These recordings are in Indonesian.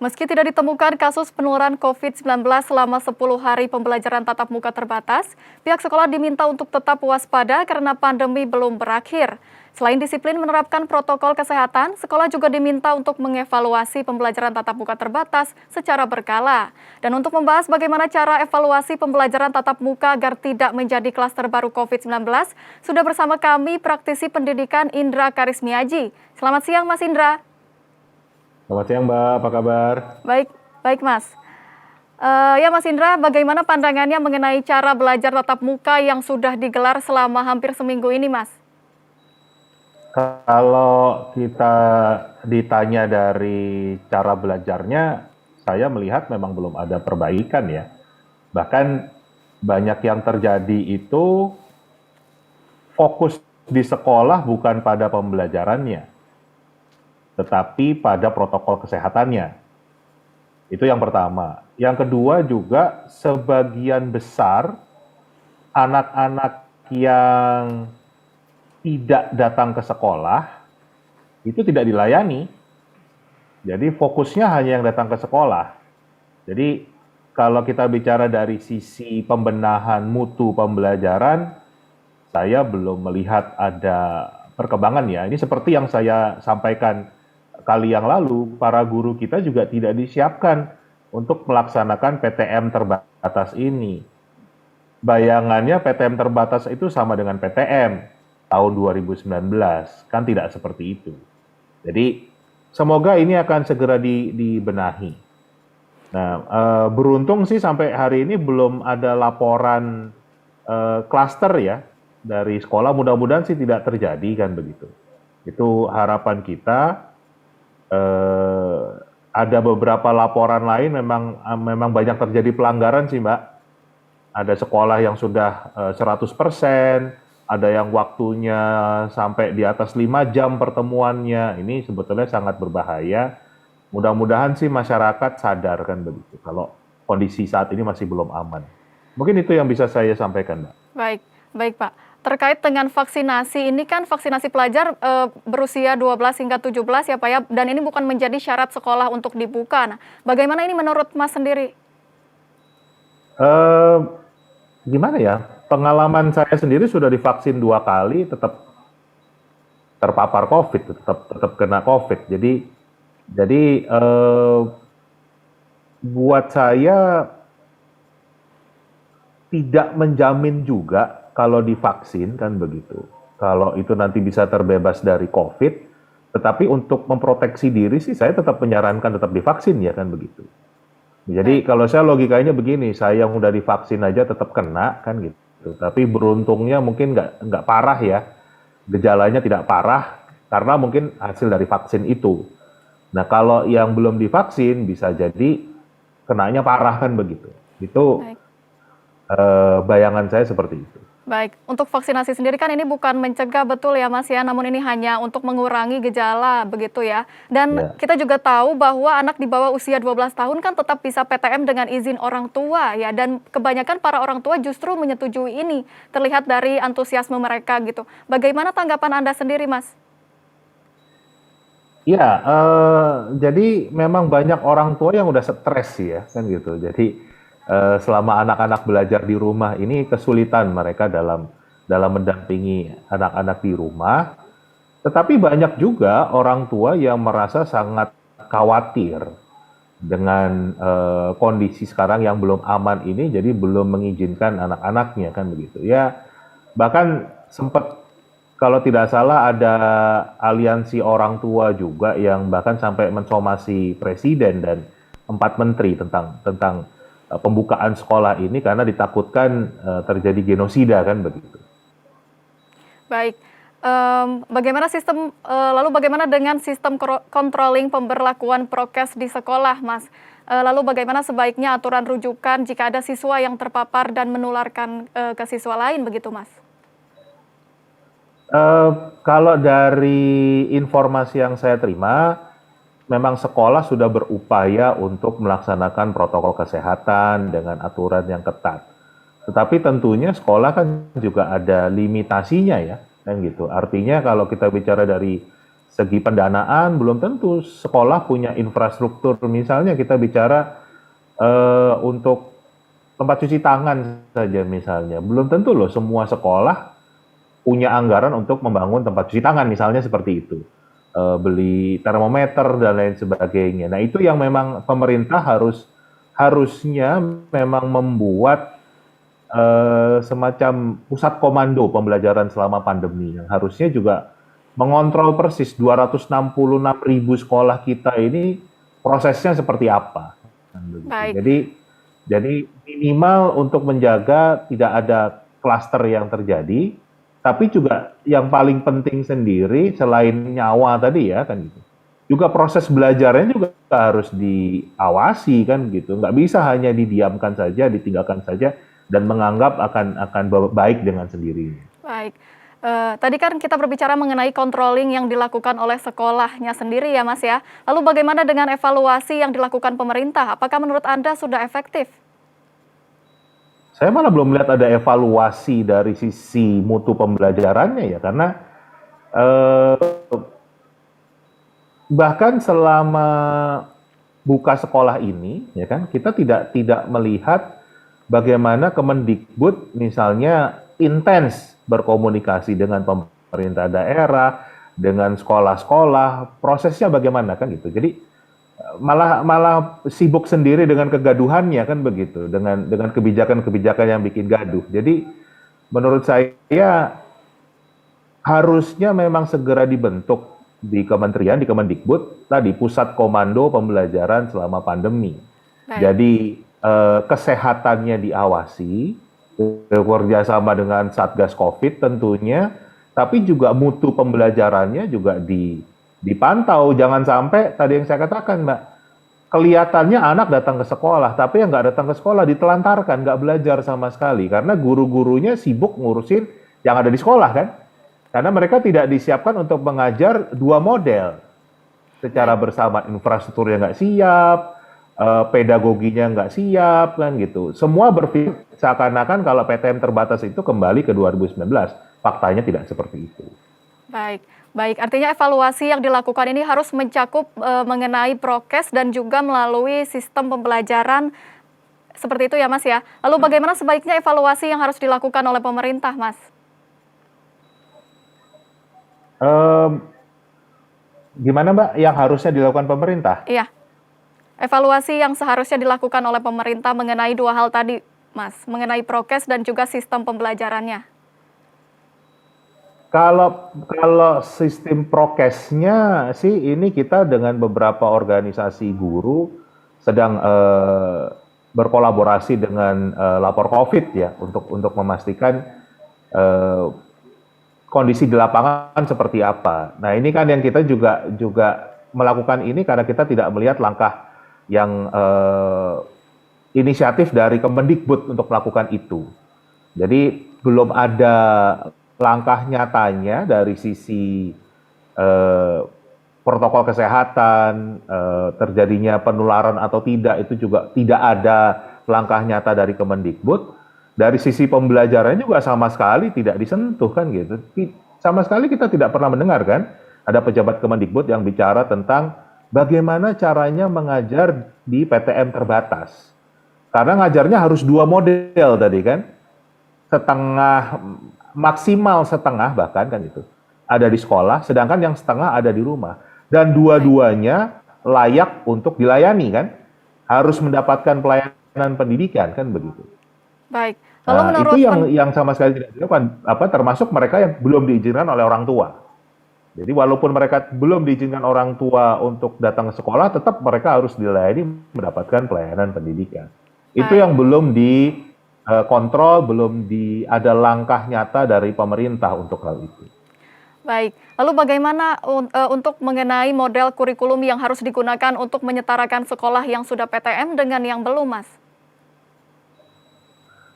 Meski tidak ditemukan kasus penularan COVID-19 selama 10 hari pembelajaran tatap muka terbatas, pihak sekolah diminta untuk tetap waspada karena pandemi belum berakhir. Selain disiplin menerapkan protokol kesehatan, sekolah juga diminta untuk mengevaluasi pembelajaran tatap muka terbatas secara berkala. Dan untuk membahas bagaimana cara evaluasi pembelajaran tatap muka agar tidak menjadi klaster baru COVID-19, sudah bersama kami praktisi pendidikan Indra Karismiaji. Selamat siang Mas Indra. Selamat siang Mbak, apa kabar? Baik, baik Mas. Ya Mas Indra, bagaimana pandangannya mengenai cara belajar tatap muka yang sudah digelar selama hampir seminggu ini, Mas? Kalau kita ditanya dari cara belajarnya, saya melihat memang belum ada perbaikan ya. Bahkan banyak yang terjadi itu fokus di sekolah bukan pada pembelajarannya, tetapi pada protokol kesehatannya. Itu yang pertama. Yang kedua juga sebagian besar anak-anak yang tidak datang ke sekolah itu tidak dilayani. Jadi fokusnya hanya yang datang ke sekolah. Jadi kalau kita bicara dari sisi pembenahan mutu pembelajaran, saya belum melihat ada perkembangan ya. Ini seperti yang saya sampaikan kali yang lalu, para guru kita juga tidak disiapkan untuk melaksanakan PTM terbatas ini. Bayangannya PTM terbatas itu sama dengan PTM tahun 2019, kan tidak seperti itu. Jadi semoga ini akan segera dibenahi. Nah, beruntung sih sampai hari ini belum ada laporan klaster ya dari sekolah. Mudah-mudahan sih tidak terjadi kan begitu. Itu harapan kita. Ada beberapa laporan lain memang banyak terjadi pelanggaran sih Mbak. Ada sekolah yang sudah 100%, ada yang waktunya sampai di atas 5 jam pertemuannya. Ini sebetulnya sangat berbahaya. Mudah-mudahan sih masyarakat sadar kan begitu, kalau kondisi saat ini masih belum aman. Mungkin itu yang bisa saya sampaikan, Mbak. Baik, baik Pak. Terkait dengan vaksinasi, ini kan vaksinasi pelajar berusia 12 hingga 17 ya Pak ya, dan ini bukan menjadi syarat sekolah untuk dibuka. Nah, bagaimana ini menurut Mas sendiri? Gimana ya, pengalaman saya sendiri sudah divaksin 2 kali, tetap terpapar COVID, tetap kena COVID. Jadi buat saya tidak menjamin juga kalau divaksin kan begitu. Kalau itu nanti bisa terbebas dari COVID, tetapi untuk memproteksi diri sih saya tetap menyarankan tetap divaksin ya kan begitu. Jadi kalau saya logikanya begini, saya yang udah divaksin aja tetap kena kan gitu. Tapi beruntungnya mungkin nggak parah ya, gejalanya tidak parah karena mungkin hasil dari vaksin itu. Nah kalau yang belum divaksin bisa jadi kenanya parah kan begitu. Itu Baik. Bayangan saya seperti itu. Baik, untuk vaksinasi sendiri kan ini bukan mencegah betul ya Mas ya, namun ini hanya untuk mengurangi gejala begitu ya. Dan Ya. kita juga tahu bahwa anak di bawah usia 12 tahun kan tetap bisa PTM dengan izin orang tua ya, dan kebanyakan para orang tua justru menyetujui ini, terlihat dari antusiasme mereka gitu. Bagaimana tanggapan Anda sendiri Mas? Iya, jadi memang banyak orang tua yang udah stres sih ya, kan gitu. Jadi selama anak-anak belajar di rumah ini kesulitan mereka dalam mendampingi anak-anak di rumah. Tetapi banyak juga orang tua yang merasa sangat khawatir dengan kondisi sekarang yang belum aman ini, jadi belum mengizinkan anak-anaknya kan begitu. Ya, bahkan sempat kalau tidak salah ada aliansi orang tua juga yang bahkan sampai mensomasi presiden dan 4 menteri tentang pembukaan sekolah ini karena ditakutkan terjadi genosida kan begitu. Baik, lalu bagaimana dengan sistem controlling pemberlakuan prokes di sekolah, Mas? Lalu bagaimana sebaiknya aturan rujukan jika ada siswa yang terpapar dan menularkan ke siswa lain begitu, Mas? Kalau dari informasi yang saya terima, memang sekolah sudah berupaya untuk melaksanakan protokol kesehatan dengan aturan yang ketat. Tetapi tentunya sekolah kan juga ada limitasinya ya, kan gitu. Artinya kalau kita bicara dari segi pendanaan belum tentu sekolah punya infrastruktur. Misalnya kita bicara untuk tempat cuci tangan saja misalnya, belum tentu loh semua sekolah punya anggaran untuk membangun tempat cuci tangan misalnya seperti itu. Beli termometer dan lain sebagainya. Nah, itu yang memang pemerintah harusnya memang membuat semacam pusat komando pembelajaran selama pandemi yang harusnya juga mengontrol persis 266.000 sekolah kita ini prosesnya seperti apa. Baik, Jadi minimal untuk menjaga tidak ada klaster yang terjadi, tapi juga yang paling penting sendiri selain nyawa tadi ya kan gitu. Juga proses belajarnya juga harus diawasi kan gitu. Nggak bisa hanya didiamkan saja, ditinggalkan saja dan menganggap akan baik dengan sendirinya. baik. Tadi kan kita berbicara mengenai controlling yang dilakukan oleh sekolahnya sendiri ya Mas ya. Lalu bagaimana dengan evaluasi yang dilakukan pemerintah? Apakah menurut Anda sudah efektif? Saya malah belum melihat ada evaluasi dari sisi mutu pembelajarannya ya, karena eh, bahkan selama buka sekolah ini, ya kan, kita tidak melihat bagaimana Kemendikbud misalnya intens berkomunikasi dengan pemerintah daerah, dengan sekolah-sekolah, prosesnya bagaimana kan gitu. Jadi malah sibuk sendiri dengan kegaduhannya kan begitu, dengan kebijakan-kebijakan yang bikin gaduh. Jadi menurut saya harusnya memang segera dibentuk di kementerian, di Kemendikbud tadi pusat komando pembelajaran selama pandemi. Baik, Jadi kesehatannya diawasi, bekerjasama dengan Satgas Covid tentunya, tapi juga mutu pembelajarannya juga dipantau. Jangan sampai tadi yang saya katakan, Mbak, kelihatannya anak datang ke sekolah, tapi yang nggak datang ke sekolah ditelantarkan, nggak belajar sama sekali, karena guru-gurunya sibuk ngurusin yang ada di sekolah kan. Karena mereka tidak disiapkan untuk mengajar dua model secara bersama, infrastrukturnya nggak siap, pedagoginya nggak siap kan gitu. Semua berpikir seakan-akan kalau PTM terbatas itu kembali ke 2019. Faktanya tidak seperti itu. baik. Baik, artinya evaluasi yang dilakukan ini harus mencakup mengenai prokes dan juga melalui sistem pembelajaran seperti itu ya Mas ya. Lalu bagaimana sebaiknya evaluasi yang harus dilakukan oleh pemerintah Mas? Em, Gimana Mbak yang harusnya dilakukan pemerintah? Iya, evaluasi yang seharusnya dilakukan oleh pemerintah mengenai dua hal tadi Mas, mengenai prokes dan juga sistem pembelajarannya. Kalau sistem prokesnya sih ini kita dengan beberapa organisasi guru sedang berkolaborasi dengan lapor COVID ya untuk memastikan eh, kondisi di lapangan seperti apa. Nah ini kan yang kita juga melakukan ini karena kita tidak melihat langkah yang inisiatif dari Kemendikbud untuk melakukan itu. Jadi belum ada langkah nyatanya dari sisi protokol kesehatan, terjadinya penularan atau tidak, itu juga tidak ada langkah nyata dari Kemendikbud. Dari sisi pembelajaran juga sama sekali tidak disentuh kan gitu. Sama sekali kita tidak pernah mendengar kan ada pejabat Kemendikbud yang bicara tentang bagaimana caranya mengajar di PTM terbatas. Karena ngajarnya harus dua model tadi kan. Setengah, maksimal setengah bahkan kan itu. Ada di sekolah, sedangkan yang setengah ada di rumah. Dan dua-duanya layak untuk dilayani kan. Harus mendapatkan pelayanan pendidikan kan begitu. Baik, lalu Nah, itu menurut yang sama sekali tidak dilakukan, termasuk mereka yang belum diizinkan oleh orang tua. Jadi walaupun mereka belum diizinkan orang tua untuk datang ke sekolah, tetap mereka harus dilayani mendapatkan pelayanan pendidikan. Itu baik, yang belum dikontrol, belum ada langkah nyata dari pemerintah untuk hal itu. baik. Lalu bagaimana untuk mengenai model kurikulum yang harus digunakan untuk menyetarakan sekolah yang sudah PTM dengan yang belum, Mas?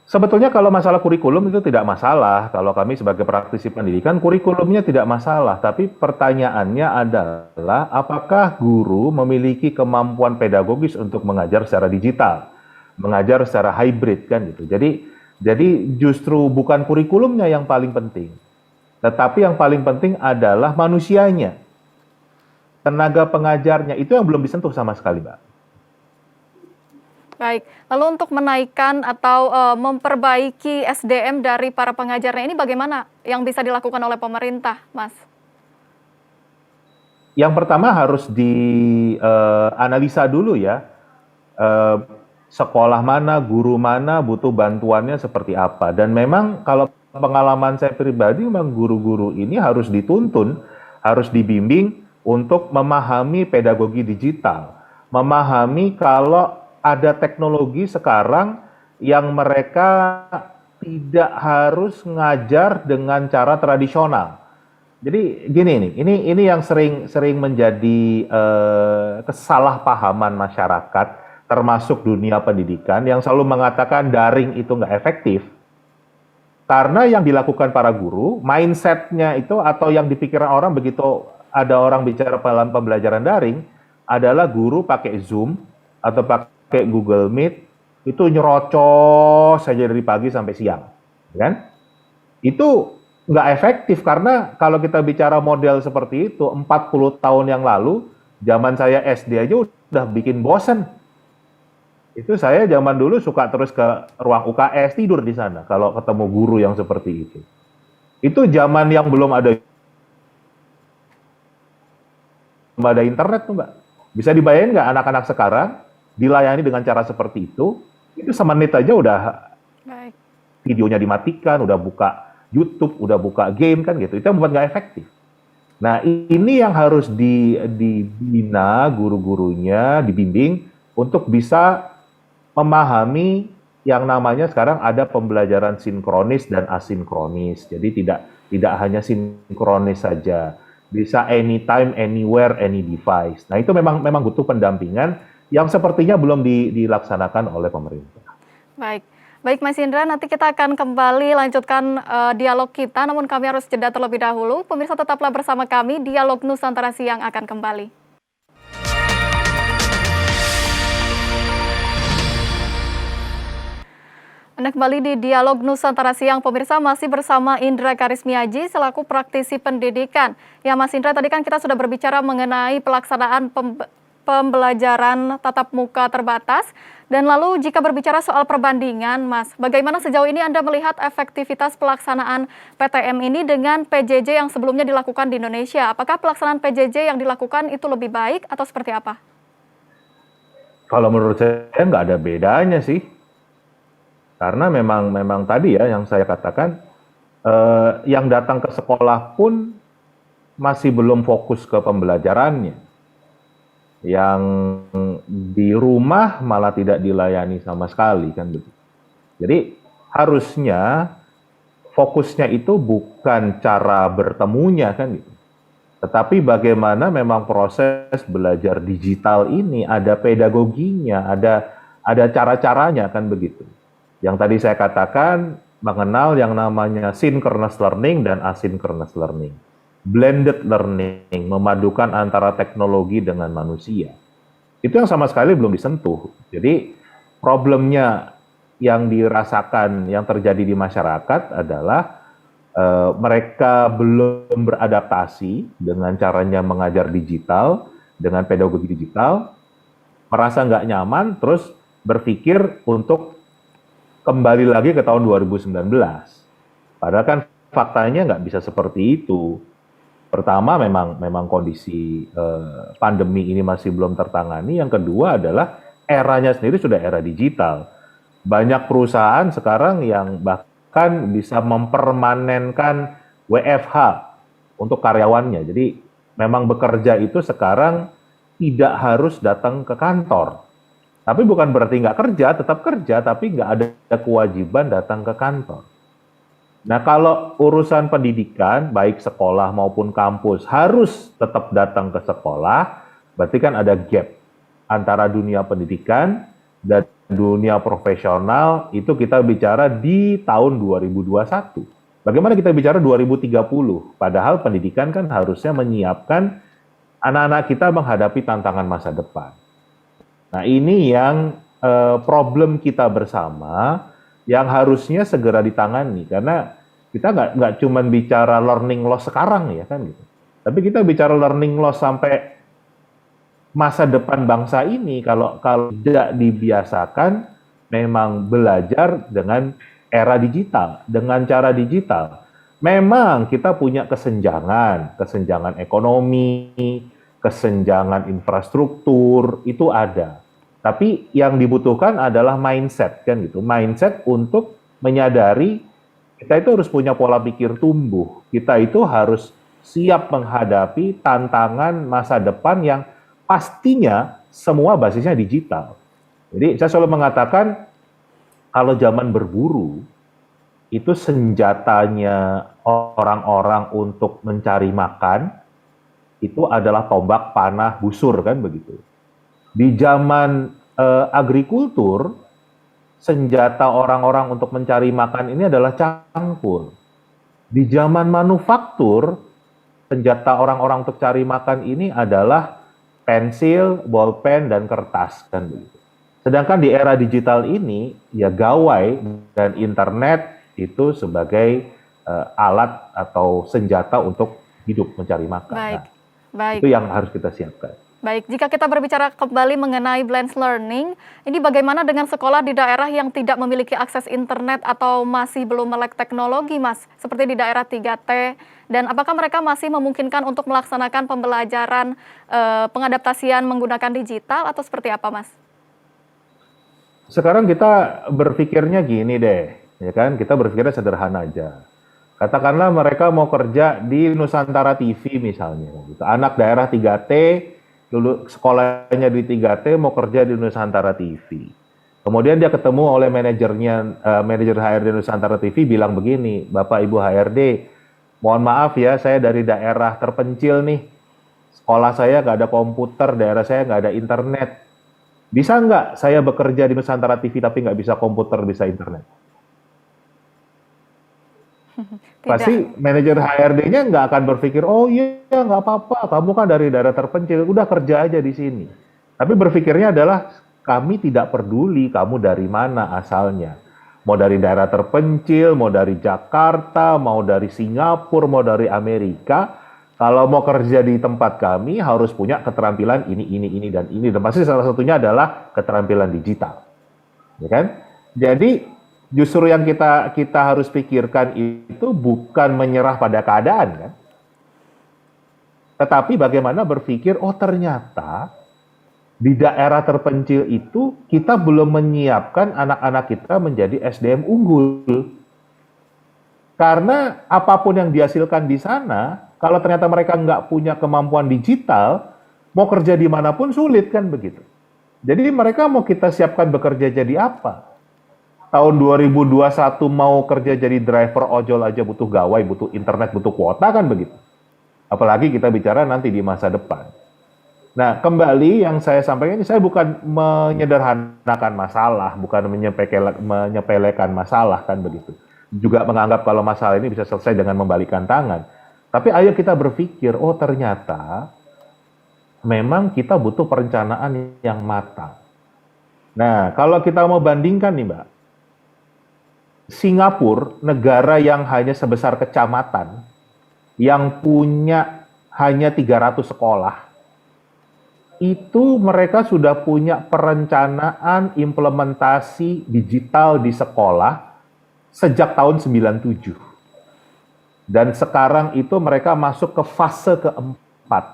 Sebetulnya kalau masalah kurikulum itu tidak masalah. Kalau kami sebagai praktisi pendidikan, kurikulumnya tidak masalah. Tapi pertanyaannya adalah apakah guru memiliki kemampuan pedagogis untuk mengajar secara digital, mengajar secara hybrid kan gitu. Jadi justru bukan kurikulumnya yang paling penting, tetapi yang paling penting adalah manusianya. tenaga pengajarnya itu yang belum disentuh sama sekali, Mbak. Baik, lalu untuk menaikkan atau memperbaiki SDM dari para pengajarnya ini bagaimana yang bisa dilakukan oleh pemerintah, Mas? Yang pertama harus dianalisa dulu ya, eh, sekolah mana, guru mana butuh bantuannya seperti apa. Dan memang kalau pengalaman saya pribadi, memang guru-guru ini harus dituntun, harus dibimbing untuk memahami pedagogi digital, memahami kalau ada teknologi sekarang yang mereka tidak harus ngajar dengan cara tradisional. Jadi gini nih, ini yang sering menjadi kesalahpahaman masyarakat, termasuk dunia pendidikan yang selalu mengatakan daring itu nggak efektif. Karena yang dilakukan para guru, mindsetnya itu atau yang dipikirkan orang begitu ada orang bicara dalam pembelajaran daring, adalah guru pakai Zoom atau pakai Google Meet, itu nyerocos saja dari pagi sampai siang. Kan? Itu nggak efektif karena kalau kita bicara model seperti itu 40 tahun yang lalu, zaman saya SD aja udah bikin bosen. Itu saya zaman dulu suka terus ke ruang UKS, tidur di sana kalau ketemu guru yang seperti itu. Itu zaman yang belum ada internet tuh, Mbak. Bisa dibayangin nggak anak-anak sekarang dilayani dengan cara seperti itu semenit aja udah Baik. videonya dimatikan, udah buka YouTube, udah buka game kan gitu. Itu yang membuat nggak efektif. Nah, ini yang harus dibina guru-gurunya, dibimbing untuk bisa memahami yang namanya sekarang ada pembelajaran sinkronis dan asinkronis. Jadi tidak hanya sinkronis saja, bisa anytime, anywhere, any device. Nah, itu memang butuh pendampingan yang sepertinya belum dilaksanakan oleh pemerintah. Baik. Baik Mas Indra, nanti kita akan kembali lanjutkan dialog kita, namun kami harus jeda terlebih dahulu. Pemirsa tetaplah bersama kami, Dialog Nusantara Siang akan kembali. Anda kembali di Dialog Nusantara Siang, pemirsa masih bersama Indra Karismiaji selaku praktisi pendidikan. Ya Mas Indra, tadi kan kita sudah berbicara mengenai pelaksanaan pembelajaran tatap muka terbatas. Dan lalu jika berbicara soal perbandingan, Mas, bagaimana sejauh ini Anda melihat efektivitas pelaksanaan PTM ini dengan PJJ yang sebelumnya dilakukan di Indonesia? Apakah pelaksanaan PJJ yang dilakukan itu lebih baik atau seperti apa? Kalau menurut saya nggak ada bedanya sih. Karena memang tadi ya yang saya katakan, yang datang ke sekolah pun masih belum fokus ke pembelajarannya. Yang di rumah malah tidak dilayani sama sekali kan begitu. Jadi harusnya fokusnya itu bukan cara bertemunya kan gitu. Tetapi bagaimana memang proses belajar digital ini ada pedagoginya, ada cara-caranya kan begitu. Yang tadi saya katakan mengenal yang namanya synchronous learning dan asynchronous learning. Blended learning, memadukan antara teknologi dengan manusia. Itu yang sama sekali belum disentuh. Jadi problemnya yang dirasakan, yang terjadi di masyarakat adalah mereka belum beradaptasi dengan caranya mengajar digital, dengan pedagogi digital, merasa nggak nyaman, terus berpikir untuk kembali lagi ke tahun 2019. Padahal kan faktanya nggak bisa seperti itu. Pertama memang kondisi pandemi ini masih belum tertangani. Yang kedua adalah eranya sendiri sudah era digital. Banyak perusahaan sekarang yang bahkan bisa mempermanenkan WFH untuk karyawannya. Jadi memang bekerja itu sekarang tidak harus datang ke kantor. Tapi bukan berarti nggak kerja, tetap kerja, tapi nggak ada kewajiban datang ke kantor. Nah, kalau urusan pendidikan, baik sekolah maupun kampus, harus tetap datang ke sekolah, berarti kan ada gap antara dunia pendidikan dan dunia profesional, itu kita bicara di tahun 2021. Bagaimana kita bicara 2030? Padahal pendidikan kan harusnya menyiapkan anak-anak kita menghadapi tantangan masa depan. Nah, ini yang problem kita bersama yang harusnya segera ditangani, karena kita nggak cuma bicara learning loss sekarang ya kan gitu, tapi kita bicara learning loss sampai masa depan bangsa ini kalau kalau tidak dibiasakan memang belajar dengan era digital, dengan cara digital. Memang kita punya kesenjangan ekonomi, kesenjangan infrastruktur, itu ada. Tapi yang dibutuhkan adalah mindset kan gitu. Mindset untuk menyadari kita itu harus punya pola pikir tumbuh. Kita itu harus siap menghadapi tantangan masa depan yang pastinya semua basisnya digital. Jadi saya selalu mengatakan kalau zaman berburu itu senjatanya orang-orang untuk mencari makan itu adalah tombak, panah, busur kan begitu. Di zaman agrikultur senjata orang-orang untuk mencari makan ini adalah cangkul. Di zaman manufaktur senjata orang-orang untuk cari makan ini adalah pensil, bolpen, dan kertas kan begitu. Sedangkan di era digital ini ya gawai dan internet itu sebagai alat atau senjata untuk hidup mencari makan. Baik, Nah, baik. itu yang harus kita siapkan. Baik, jika kita berbicara kembali mengenai blended learning, ini bagaimana dengan sekolah di daerah yang tidak memiliki akses internet atau masih belum melek teknologi, Mas? Seperti di daerah 3T, dan apakah mereka masih memungkinkan untuk melaksanakan pembelajaran pengadaptasian menggunakan digital atau seperti apa, Mas? Sekarang kita berpikirnya gini deh, ya kan? Kita berpikirnya sederhana aja. Katakanlah mereka mau kerja di Nusantara TV misalnya, gitu. Anak daerah 3T, dulu sekolahnya di 3T, mau kerja di Nusantara TV. Kemudian dia ketemu oleh manajernya, manajer HRD Nusantara TV bilang begini, Bapak Ibu HRD, mohon maaf ya, saya dari daerah terpencil nih. Sekolah saya nggak ada komputer, daerah saya nggak ada internet. Bisa nggak saya bekerja di Nusantara TV tapi nggak bisa komputer, bisa internet? Pasti Tidak. manajer HRD-nya nggak akan berpikir, oh iya nggak apa-apa, kamu kan dari daerah terpencil, udah kerja aja di sini. Tapi berpikirnya adalah kami tidak peduli kamu dari mana asalnya. Mau dari daerah terpencil, mau dari Jakarta, mau dari Singapura, mau dari Amerika, kalau mau kerja di tempat kami harus punya keterampilan ini, dan ini. Dan pasti salah satunya adalah keterampilan digital. Ya kan? Jadi justru yang kita harus pikirkan itu bukan menyerah pada keadaan kan, tetapi bagaimana berpikir, oh ternyata di daerah terpencil itu kita belum menyiapkan anak-anak kita menjadi SDM unggul. Karena apapun yang dihasilkan di sana, kalau ternyata mereka nggak punya kemampuan digital, mau kerja dimanapun sulit kan begitu. Jadi mereka mau kita siapkan bekerja jadi apa? Tahun 2021 mau kerja jadi driver ojol aja butuh gawai, butuh internet, butuh kuota kan begitu. Apalagi kita bicara nanti di masa depan. Nah, kembali yang saya sampaikan ini, saya bukan menyederhanakan masalah, bukan menyepelekan masalah kan begitu. Juga menganggap kalau masalah ini bisa selesai dengan membalikkan tangan. Tapi ayo kita berpikir, oh ternyata memang kita butuh perencanaan yang matang. Nah, kalau kita mau bandingkan nih Mbak, Singapura, negara yang hanya sebesar kecamatan, yang punya hanya 300 sekolah, itu mereka sudah punya perencanaan implementasi digital di sekolah sejak tahun 97. Dan sekarang itu mereka masuk ke fase keempat.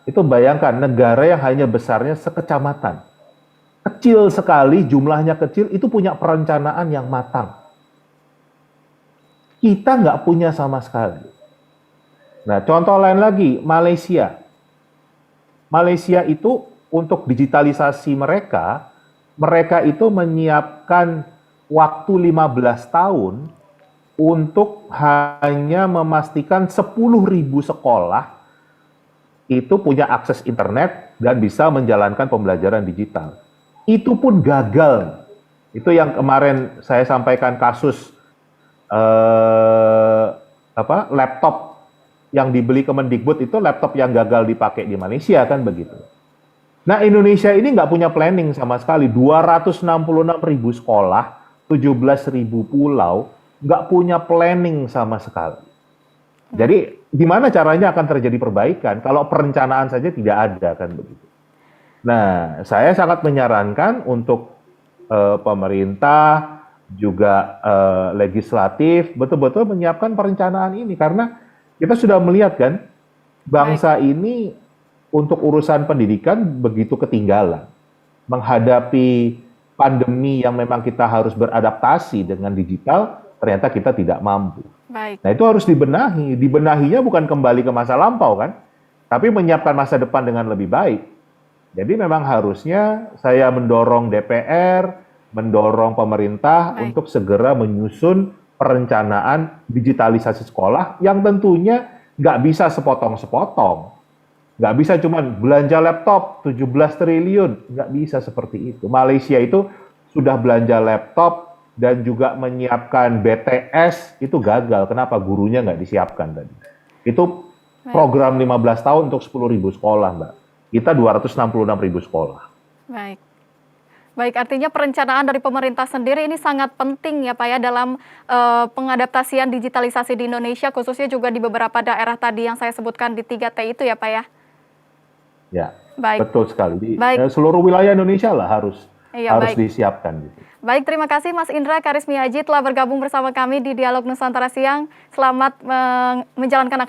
Itu bayangkan, negara yang hanya besarnya sekecamatan. Kecil sekali, jumlahnya kecil, itu punya perencanaan yang matang. Kita nggak punya sama sekali. Nah, contoh lain lagi, Malaysia. Malaysia itu untuk digitalisasi mereka itu menyiapkan waktu 15 tahun untuk hanya memastikan 10.000 sekolah itu punya akses internet dan bisa menjalankan pembelajaran digital. Itu pun gagal. Itu yang kemarin saya sampaikan kasus laptop yang dibeli Kemendikbud itu laptop yang gagal dipakai di Malaysia kan begitu. Nah, Indonesia ini nggak punya planning sama sekali. 266.000 sekolah, 17.000 pulau, nggak punya planning sama sekali. Jadi, gimana caranya akan terjadi perbaikan kalau perencanaan saja tidak ada kan begitu. Nah, saya sangat menyarankan untuk pemerintah juga legislatif betul-betul menyiapkan perencanaan ini karena kita sudah melihat kan Baik, bangsa ini untuk urusan pendidikan begitu ketinggalan. Menghadapi pandemi yang memang kita harus beradaptasi dengan digital, ternyata kita tidak mampu. baik, Nah, itu harus dibenahi. Dibenahinya bukan kembali ke masa lampau kan, tapi menyiapkan masa depan dengan lebih baik. Jadi memang harusnya saya mendorong DPR, mendorong pemerintah baik, untuk segera menyusun perencanaan digitalisasi sekolah yang tentunya nggak bisa sepotong-sepotong. Nggak bisa cuma belanja laptop 17 triliun, nggak bisa seperti itu. Malaysia itu sudah belanja laptop dan juga menyiapkan BTS, itu gagal. Kenapa? Gurunya nggak disiapkan tadi. Itu baik, program 15 tahun untuk 10.000 sekolah, Mbak. Kita 266.000 sekolah. baik. Baik, artinya perencanaan dari pemerintah sendiri ini sangat penting ya Pak ya dalam pengadaptasian digitalisasi di Indonesia, khususnya juga di beberapa daerah tadi yang saya sebutkan di 3T itu ya Pak ya? Ya, Baik, betul sekali. Di baik, seluruh wilayah Indonesia lah harus iya harus baik. disiapkan gitu. Baik, terima kasih Mas Indra Karismiaji telah bergabung bersama kami di Dialog Nusantara Siang. Selamat menjalankan